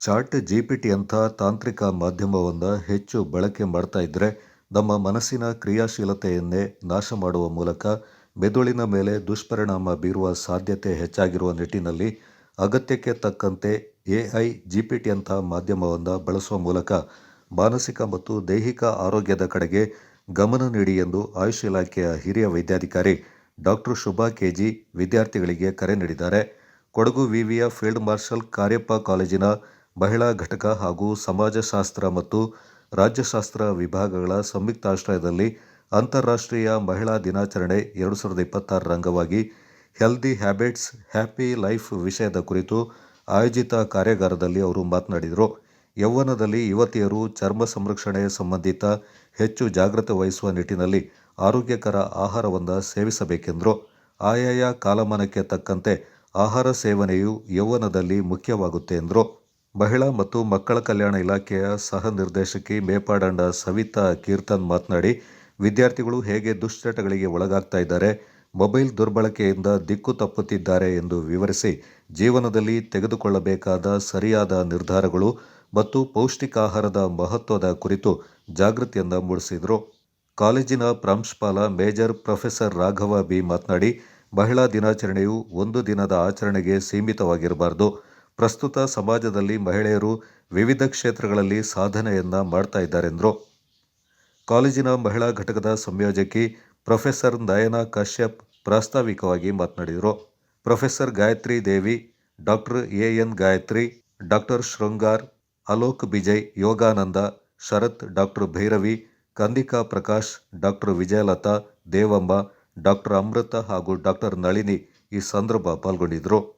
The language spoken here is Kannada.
ಚಾಟ್ ಜಿಪಿಟಿಯಂಥ ತಾಂತ್ರಿಕ ಮಾಧ್ಯಮವನ್ನು ಹೆಚ್ಚು ಬಳಕೆ ಮಾಡ್ತಾ ಇದ್ದರೆ ನಮ್ಮ ಮನಸ್ಸಿನ ಕ್ರಿಯಾಶೀಲತೆಯನ್ನೇ ನಾಶ ಮಾಡುವ ಮೂಲಕ ಮೆದುಳಿನ ಮೇಲೆ ದುಷ್ಪರಿಣಾಮ ಬೀರುವ ಸಾಧ್ಯತೆ ಹೆಚ್ಚಾಗಿರುವ ನಿಟ್ಟಿನಲ್ಲಿ ಅಗತ್ಯಕ್ಕೆ ತಕ್ಕಂತೆ ಎಐ ಜಿಪಿಟಿಯಂಥ ಮಾಧ್ಯಮವನ್ನು ಬಳಸುವ ಮೂಲಕ ಮಾನಸಿಕ ಮತ್ತು ದೈಹಿಕ ಆರೋಗ್ಯದ ಕಡೆಗೆ ಗಮನ ನೀಡಿ ಎಂದು ಆಯುಷ್ ಇಲಾಖೆಯ ಹಿರಿಯ ವೈದ್ಯಾಧಿಕಾರಿ ಡಾಕ್ಟರ್ ಶುಭಾ ಕೆಜಿ ವಿದ್ಯಾರ್ಥಿಗಳಿಗೆ ಕರೆ ನೀಡಿದ್ದಾರೆ. ಕೊಡಗು ವಿವಿಯ ಫೀಲ್ಡ್ ಮಾರ್ಷಲ್ ಕಾರ್ಯಪ್ಪ ಕಾಲೇಜಿನ ಮಹಿಳಾ ಘಟಕ ಹಾಗೂ ಸಮಾಜಶಾಸ್ತ್ರ ಮತ್ತು ರಾಜ್ಯಶಾಸ್ತ್ರ ವಿಭಾಗಗಳ ಸಂಯುಕ್ತಾಶ್ರಯದಲ್ಲಿ ಅಂತಾರಾಷ್ಟ್ರೀಯ ಮಹಿಳಾ ದಿನಾಚರಣೆ 2026ರ ಅಂಗವಾಗಿ ಹೆಲ್ದಿ ಹ್ಯಾಬಿಟ್ಸ್ ಹ್ಯಾಪಿ ಲೈಫ್ ವಿಷಯದ ಕುರಿತು ಆಯೋಜಿತ ಕಾರ್ಯಾಗಾರದಲ್ಲಿ ಅವರು ಮಾತನಾಡಿದರು. ಯೌವನದಲ್ಲಿ ಯುವತಿಯರು ಚರ್ಮ ಸಂರಕ್ಷಣೆ ಸಂಬಂಧಿತ ಹೆಚ್ಚು ಜಾಗೃತಿ ವಹಿಸುವ ನಿಟ್ಟಿನಲ್ಲಿ ಆರೋಗ್ಯಕರ ಆಹಾರವನ್ನು ಸೇವಿಸಬೇಕೆಂದರು. ಆಯಾಯ ಕಾಲಮಾನಕ್ಕೆ ತಕ್ಕಂತೆ ಆಹಾರ ಸೇವನೆಯು ಯೌವನದಲ್ಲಿ ಮುಖ್ಯವಾಗುತ್ತೆ ಎಂದರು. ಮಹಿಳಾ ಮತ್ತು ಮಕ್ಕಳ ಕಲ್ಯಾಣ ಇಲಾಖೆಯ ಸಹ ನಿರ್ದೇಶಕಿ ಮೇಪಾಡಂಡ ಸವಿತಾ ಕೀರ್ತನ್ ಮಾತನಾಡಿ, ವಿದ್ಯಾರ್ಥಿಗಳು ಹೇಗೆ ದುಶ್ಚಟಗಳಿಗೆ ಒಳಗಾಗ್ತಾ ಇದ್ದಾರೆ, ಮೊಬೈಲ್ ದುರ್ಬಳಕೆಯಿಂದ ದಿಕ್ಕು ತಪ್ಪುತ್ತಿದ್ದಾರೆ ಎಂದು ವಿವರಿಸಿ ಜೀವನದಲ್ಲಿ ತೆಗೆದುಕೊಳ್ಳಬೇಕಾದ ಸರಿಯಾದ ನಿರ್ಧಾರಗಳು ಮತ್ತು ಪೌಷ್ಟಿಕಾಹಾರದ ಮಹತ್ವದ ಕುರಿತು ಜಾಗೃತಿಯನ್ನು ಮೂಡಿಸಿದರು. ಕಾಲೇಜಿನ ಪ್ರಾಂಶುಪಾಲ ಮೇಜರ್ ಪ್ರೊಫೆಸರ್ ರಾಘವ ಬಿ ಮಾತನಾಡಿ, ಮಹಿಳಾ ದಿನಾಚರಣೆಯು ಒಂದು ದಿನದ ಆಚರಣೆಗೆ ಸೀಮಿತವಾಗಿರಬಾರದು. ಪ್ರಸ್ತುತ ಸಮಾಜದಲ್ಲಿ ಮಹಿಳೆಯರು ವಿವಿಧ ಕ್ಷೇತ್ರಗಳಲ್ಲಿ ಸಾಧನೆಯನ್ನ ಮಾಡ್ತಾ ಇದ್ದಾರೆಂದರು. ಕಾಲೇಜಿನ ಮಹಿಳಾ ಘಟಕದ ಸಂಯೋಜಕಿ ಪ್ರೊಫೆಸರ್ ನಯನಾ ಕಶ್ಯಪ್ ಪ್ರಾಸ್ತಾವಿಕವಾಗಿ ಮಾತನಾಡಿದರು. Professor Gayatri Devi, doctor AN Gayatri, doctor Shringar, Alok Bijay, Yogananda, Sharath, doctor Bhairavi, Kandika Prakash, doctor Vijayalatha, Devamma, doctor Amrutha ಹಾಗೂ ಡಾಕ್ಟರ್ ನಳಿನಿ ಈ ಸಂದರ್ಭ ಪಾಲ್ಗೊಂಡಿದ್ದರು.